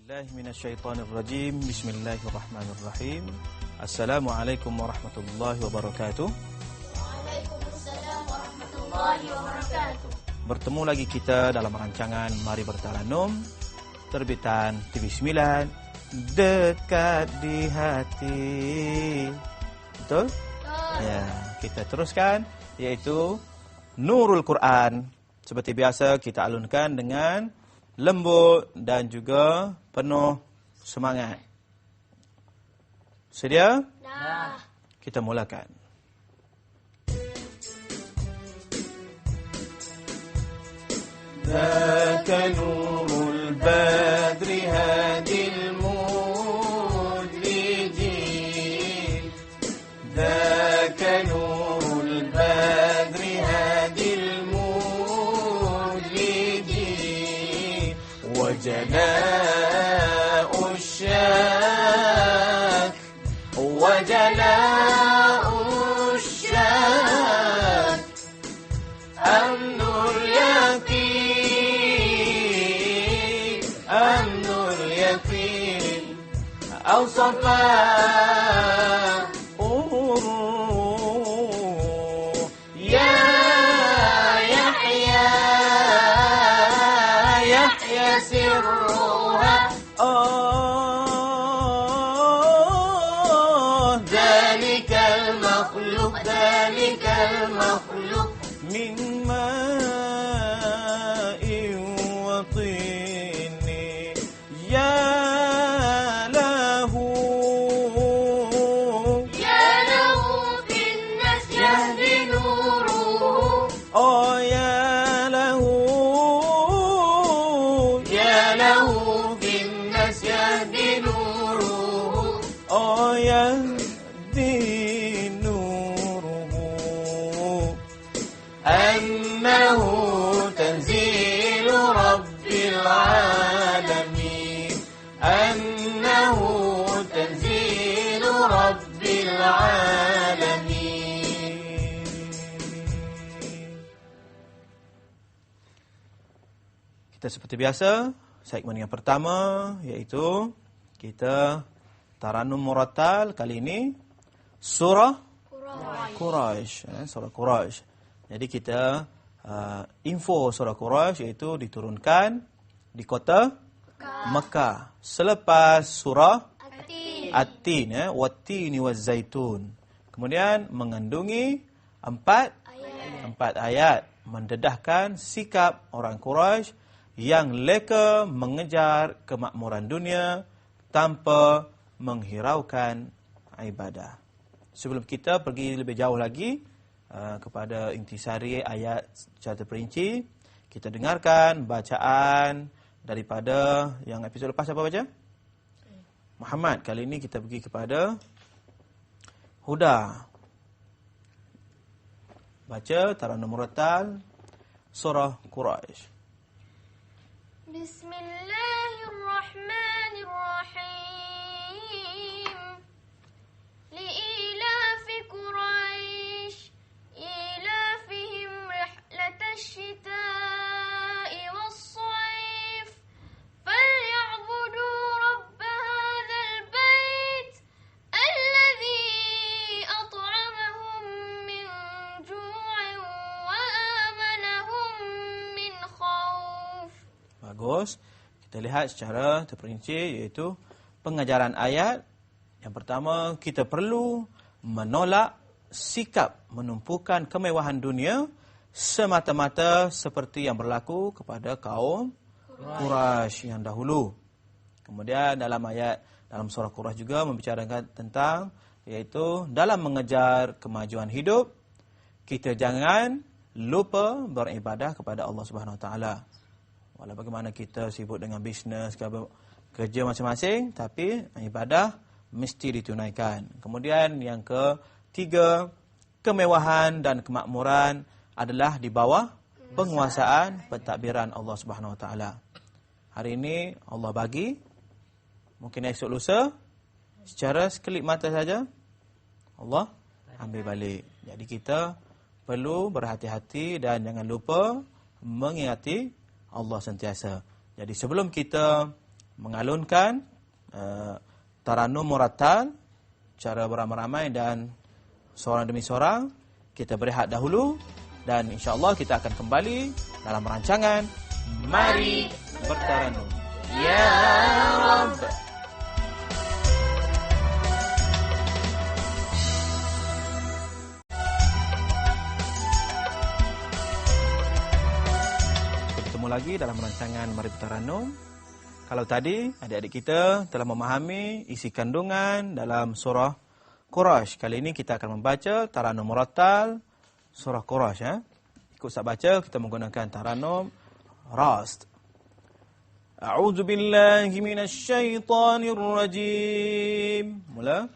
billahi minasyaitonir rajim. Bismillahirrahmanirrahim. Assalamualaikum warahmatullahi wabarakatuh. Waalaikumsalam warahmatullahi wabarakatuh. Bertemu lagi kita dalam rancangan Mari Bertaranum, terbitan TV9, dekat di hati. Betul? Ya, kita teruskan, yaitu Nurul Quran. Seperti biasa kita alunkan dengan lembut dan juga penuh semangat. Sedia? Dah. Kita mulakan. ذاك نور البدر هادي المدرجين ذاك نور البدر هادي المدرجين وجلاء الشاك وجلاء الشاك أمن اليقين أمن اليقين أو صفاء يا يحيى يحيى سرها ذلك المخلوق من ماء وطين يا له في الناس يهدي نوره يا له في الناس يهدي نوره يهدي نوره أنه تنزيل رب العالمين أنه تنزيل رب العالمين. Kita seperti biasa, segmen yang pertama iaitu kita Taranum Murattal. Kali ini surah Quraisy, surah Quraisy. Jadi kita info surah Quraisy iaitu diturunkan di kota Mekah selepas surah At-Tin, Wat-Tini Waz-Zaitun. Kemudian mengandungi empat ayat mendedahkan sikap orang Quraisy yang leka mengejar kemakmuran dunia tanpa menghiraukan ibadah. Sebelum kita pergi lebih jauh lagi kepada intisari ayat secara terperinci, kita dengarkan bacaan daripada yang episod lepas. Apa baca? Muhammad. Kali ini kita pergi kepada Huda. Baca Taranum Murattal surah Quraisy. Bismillahirrahmanirrahim. لإيلاف قريش إيلافهم رحلة الشتاء والصيف فليعبدوا رب هذا البيت الذي أطعمهم من جوع وآمنهم من خوف. Bagus. Kita lihat secara terperinci iaitu pengajaran ayat. Yang pertama, kita perlu menolak sikap menumpukan kemewahan dunia semata-mata seperti yang berlaku kepada kaum Quraisy yang dahulu. Kemudian dalam surah Quraisy juga membicarakan tentang iaitu dalam mengejar kemajuan hidup, kita jangan lupa beribadah kepada Allah Subhanahu Wa Taala. Walau bagaimana kita sibuk dengan bisnes, kerja masing-masing, tapi ibadah mesti ditunaikan. Kemudian yang ketiga, kemewahan dan kemakmuran adalah di bawah penguasaan pentadbiran Allah Subhanahu Wa Taala. Hari ini Allah bagi, mungkin esok lusa, secara sekelip mata saja Allah ambil balik. Jadi kita perlu berhati-hati dan jangan lupa mengingati Allah sentiasa. Jadi sebelum kita mengalunkan taranum murattal, cara beramai-ramai dan seorang demi seorang. Kita berehat dahulu dan insya-Allah kita akan kembali dalam rancangan Mari Bertaranum. Ya Rabb. Bertemu lagi dalam rancangan Mari Bertaranum. Kalau tadi adik-adik kita telah memahami isi kandungan dalam surah Quraisy. Kali ini kita akan membaca taranum murattal surah Quraisy. Ikut Ustaz baca, kita menggunakan taranum rast. A'udzu billahi minasy syaithanir rajim. Mula.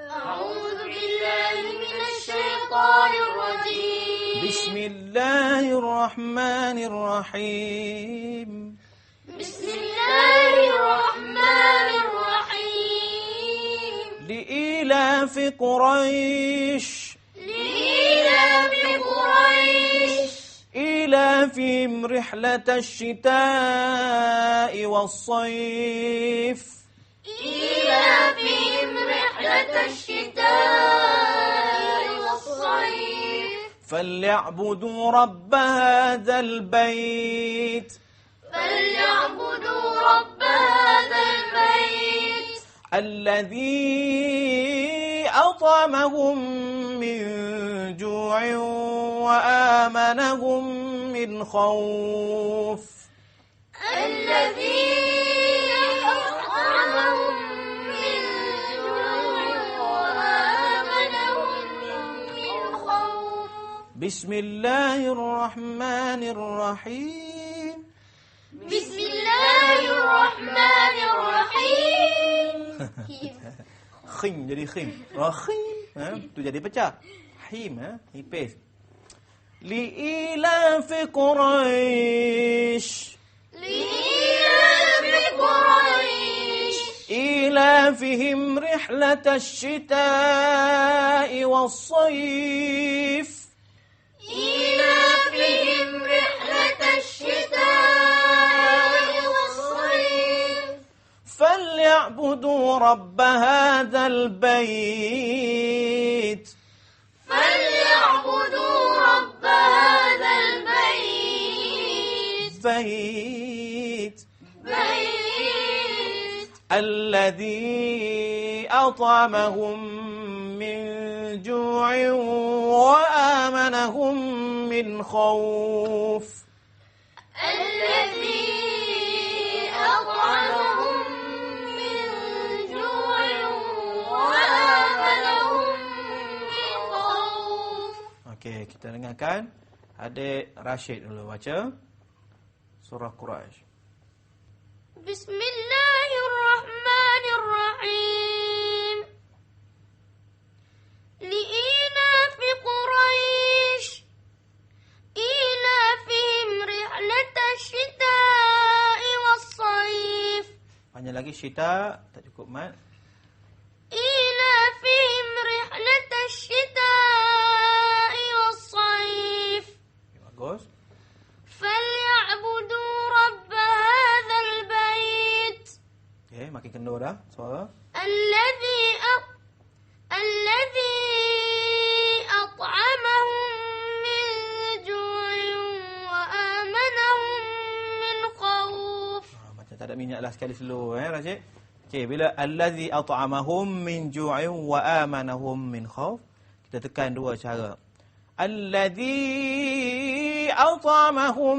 أعوذ بالله من الشيطان الرجيم Bismillahirrahmanirrahim. بسم الله الرحمن الرحيم لإيلاف قريش لإيلاف قريش إيلافهم رحلة الشتاء والصيف إيلافهم رحلة الشتاء والصيف فليعبدوا رب هذا البيت فليعبدوا رب هذا البيت الذي أطعمهم من جوع وآمنهم من خوف الذي أطعمهم من جوع وآمنهم من خوف بسم الله الرحمن الرحيم. بسم الله الرحمن الرحيم Khim jadi khim. Rahim. Tu jadi pecah. Him. Nipis. لإيلاف قريش لإيلاف قريش إيلافهم رحلة الشتاء والصيف إيلافهم رحلة الشتاء والصيف فليعبدوا رب هذا البيت فليعبدوا رب هذا البيت بيت بيت الذي أطعمهم من جوع وآمنهم من خوف الذي أطعمهم من جوع وآمنهم من خوف. Okey, kita dengarkan adik Rashid dulu baca surah Quraisy. بسم الله الرحمن الرحيم لإيلاف قريش إيلافهم رحلة الشتاء والصيف Panjang lagi syita, tak cukup mat. إيلافهم رحلة الشتاء والصيف Okay, bagus. فليعبدوا رب هذا البيت Okey, makin kendur dah suara. الذي أطعمهم من جوع وآمنهم من خوف. Macam tak ada minyak lah sekali slow Rashid. Okey, bila allazi at'amahum min ju'in wa amanahum min khauf, kita tekan dua cara. Allazi at'amahum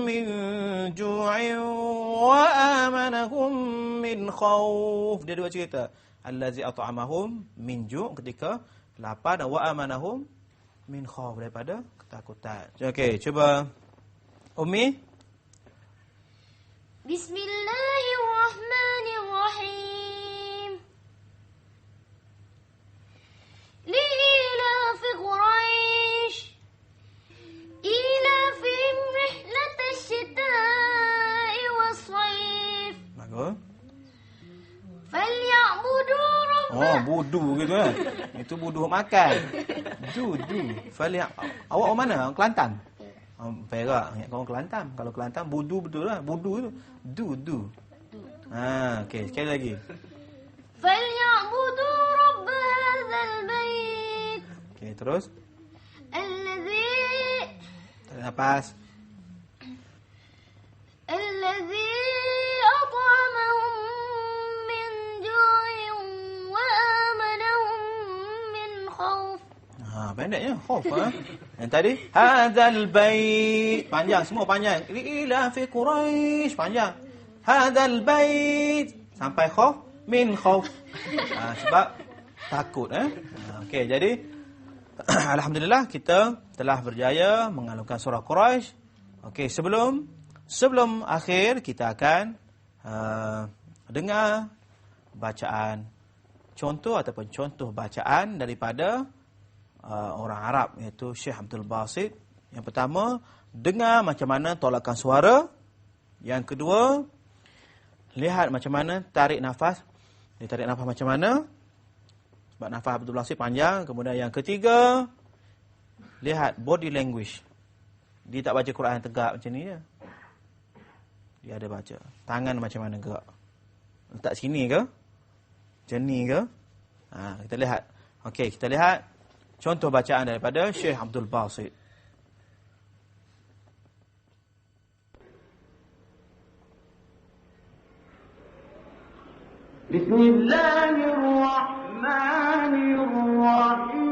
min ju'in wa amanahum min khauf. Dia dua cerita. Allazi at'amahum min ju' ketika lapar dan wa amanahum min khauf daripada ketakutan. Okey, cuba Umi. بسم الله الرحمن الرحيم لإيلاف قريش إيلافهم رحلة الشتاء والصيف Bagus. فليعبدوا رب Oh, budu gitu kan. Itu budu makan. Du. Awak orang mana? Orang Kelantan? Perak. Ingat kau orang Kelantan. Kalau Kelantan, budu betul lah. Budu itu. Du. Okey, sekali lagi. فليعبدوا رب هذا البيت Okey, terus. الذي Tarik nafas. الذي أطعمهم من جوع وآمنهم من خوف. Pendeknya khauf Yang tadi hadzal bait panjang, semua panjang. Ila fi Quraisy panjang. Hadzal bait sampai khauf min khauf. Sebab takut Okey, jadi alhamdulillah kita telah berjaya mengalungkan surah Quraisy. Okey, sebelum akhir kita akan dengar bacaan contoh ataupun contoh bacaan daripada orang Arab, iaitu Syekh Abdul Basit. Yang pertama, dengar macam mana tolakan suara. Yang kedua, lihat macam mana tarik nafas. Dia tarik nafas macam mana, sebab nafas Abdul Basit panjang. Kemudian yang ketiga, lihat body language. Dia tak baca Quran tegak macam ni je. Dia ada baca. Tangan macam mana gerak. Letak sini ke? Macam ni ke? Kita lihat. Okey, kita lihat contoh bacaan daripada Syekh Abdul Basit. Bismillahirrahmanirrahim.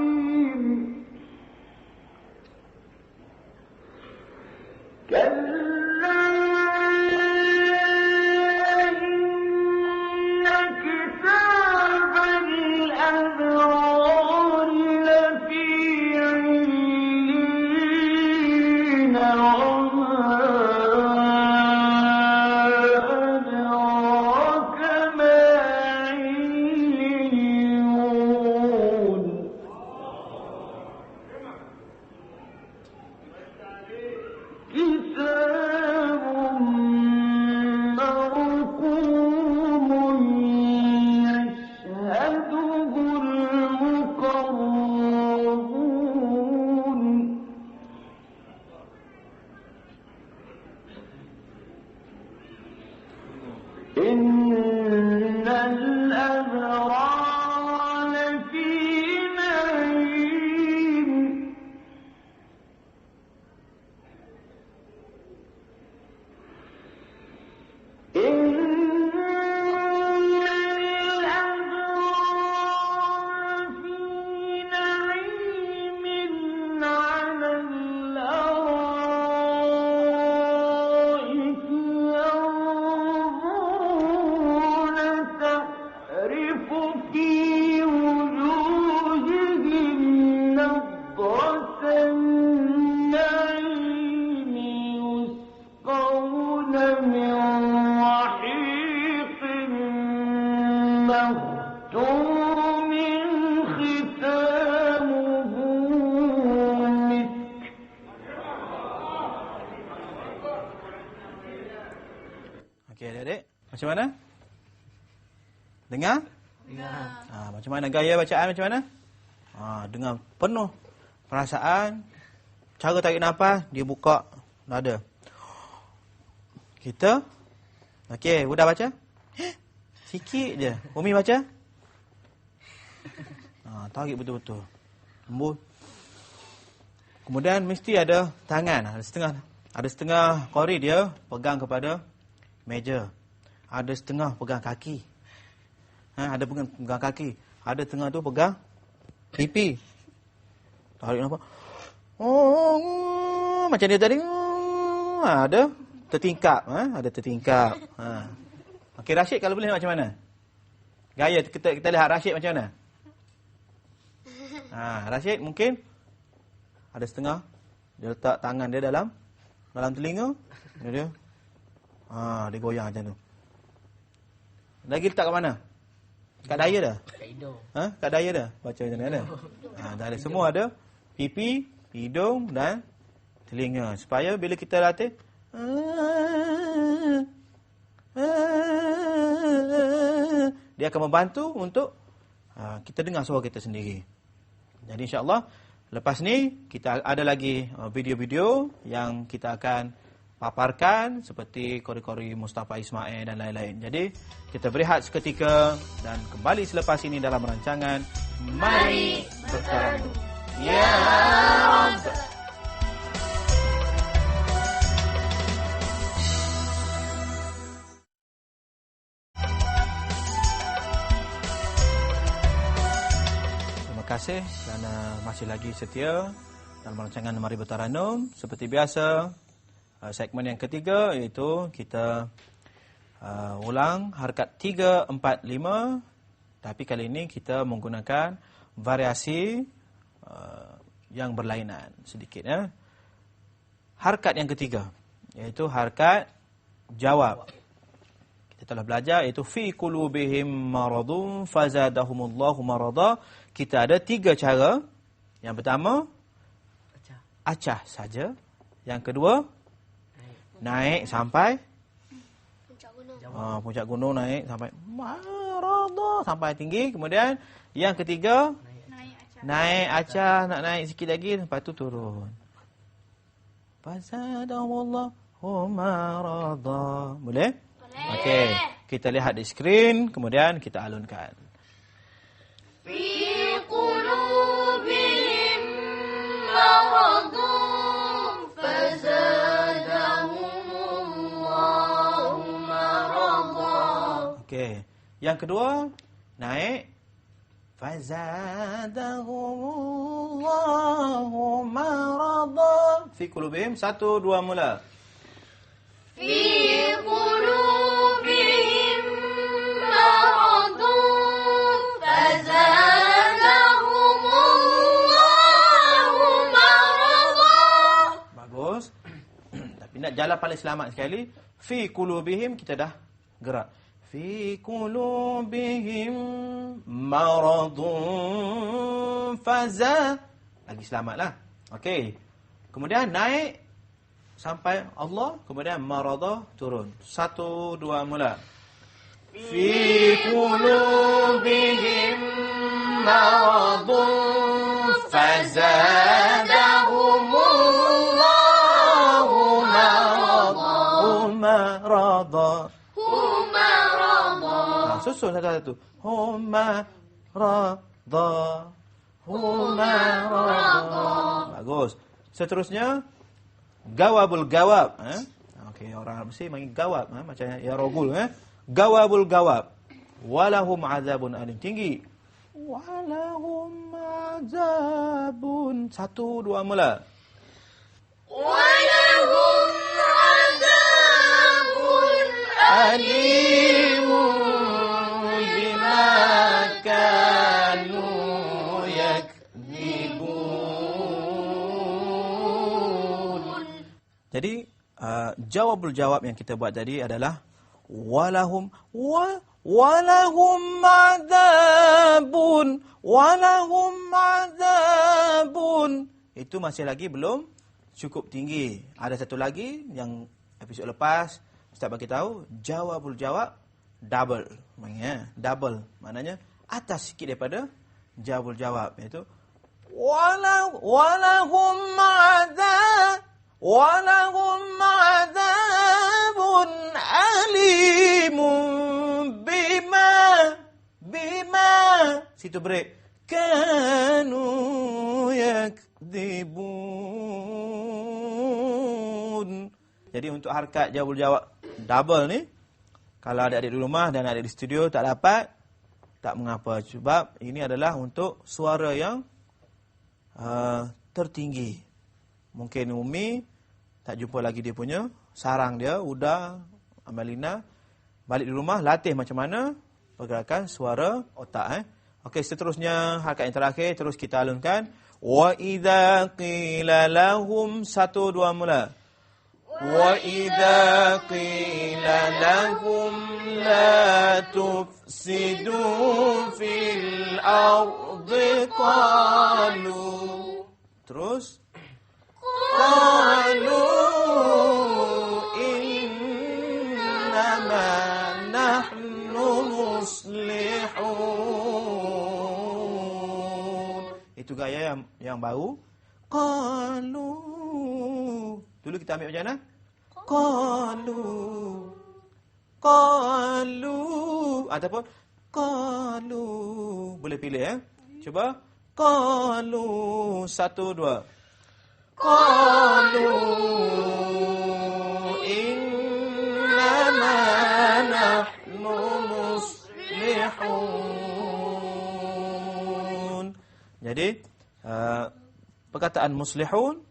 Okey, adik-adik. Macam mana? Dengar? Dengar. Macam mana gaya bacaan macam mana? Dengar penuh perasaan. Cara tarik nafas, dia buka dada. Kita. Okey, Buddha baca. Sikit je. Umi baca. Tarik betul-betul. Lembut. Kemudian mesti ada tangan. Ada setengah qari dia pegang kepada meja. Ada setengah pegang kaki. Ada pegang kaki. Ada setengah tu pegang pipi. Tarik nafas. Macam dia tadi. Ada tertingkap. Ada tertingkap. Okey, Rashid kalau boleh macam mana? Gaya kita lihat Rashid macam mana? Rashid mungkin ada setengah dia letak tangan dia dalam telinga. Dia dia goyang macam tu. Lagi letak kat mana? Kat daya dah? Kat hidung. Kat daya dah? Baca macam mana? Dah ada. Semua ada. Pipi, hidung dan telinga. Supaya bila kita latih, dia akan membantu untuk kita dengar suara kita sendiri. Jadi insya-Allah lepas ni kita ada lagi video-video yang kita akan paparkan seperti kori-kori Mustafa Ismail dan lain-lain. Jadi kita berehat seketika dan kembali selepas ini dalam rancangan Mari Bertaranum. Ya Rabb. Terima kasih kerana masih lagi setia dalam rancangan Mari Bertaranum. Seperti biasa, segmen yang ketiga iaitu kita ulang harakat 3, 4, 5. Tapi kali ini kita menggunakan variasi yang berlainan sedikit. Harakat yang ketiga iaitu harakat jawab. Kita telah belajar iaitu fi qulubihim maradun fazadahumullahu marada. Kita ada 3 cara. Yang pertama, acah saja. Yang kedua, naik sampai puncak gunung, naik sampai marada, sampai tinggi. Kemudian yang ketiga, naik acah, nak naik sikit lagi, lepas tu turun. Fazadahumullahu marada. Boleh? Okey, kita lihat di skrin, kemudian kita alunkan. في قلوبهم مرض فزادهم الله مرضا. Okey. Yang kedua, naik fazadahumullahu marada. Fi qulubihim, 1, 2 mula. في قلوبهم مرض فزادهم الله مرضا. Bagus. Tapi nak jalan paling selamat sekali, fi qulubihim kita dah gerak. Fi qulubihim maradun lagi selamatlah. Okey. Kemudian naik sampai Allah, kemudian marada turun. 1, 2 mula. Fi qulubihim maradun fazadahumullahu marada. Susun satu-satu. Marada. Bagus. Seterusnya, gawabul gawab. Okey, orang mesti panggil gawab, macam ya rogul. Gawabul gawab. Walahum azabun alim. Tinggi. Walahum azabun. 1, 2 mula. ولهم عذاب أليم بما كانوا يكذبون. Jadi jawabul jawab yang kita buat tadi adalah walahum azabun. Itu masih lagi belum cukup tinggi. Ada satu lagi yang episod lepas Ustaz bagi tahu, jawabul jawab double. Maknanya double. Maknanya atas sikit daripada jawabul jawab, iaitu walahum azabun alimun bima situ break kanu yakdibun. Jadi untuk harakat jawabul jawab double ni, kalau adik-adik di rumah dan adik di studio tak dapat, tak mengapa, sebab ini adalah untuk suara yang tertinggi. Mungkin Umi tak jumpa lagi dia punya sarang dia, Uda, Amalina. Balik di rumah latih macam mana pergerakan suara otak. Okey, seterusnya harakat yang terakhir terus kita alunkan. Wa idza qila lahum 1, 2 mula. Wa idza qila lahum la tufsidu fil ardi qalu. Terus qalu innama nahnu muslihun. Itu gaya yang baru. Qalu. Dulu kita ambil macam mana? qalu. Qalu ataupun qalu. Boleh pilih ya. Cuba. Qalu. 1, 2. Qalu innama nahnu muslihun. Jadi perkataan muslihun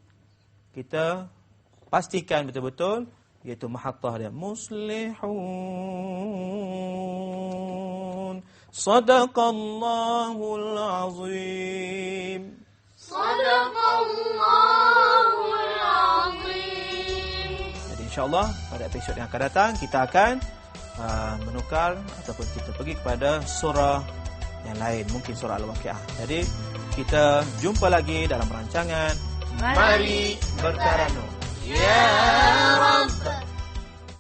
kita pastikan betul-betul iaitu mahattah dia muslihun. Sadaqallahul azim. Sadaqallahul azim. Jadi insya-Allah pada episod yang akan datang kita akan menukar ataupun kita pergi kepada surah yang lain, mungkin surah Al-Waqiah. Jadi kita jumpa lagi dalam rancangan Mari Bertaranum. Ya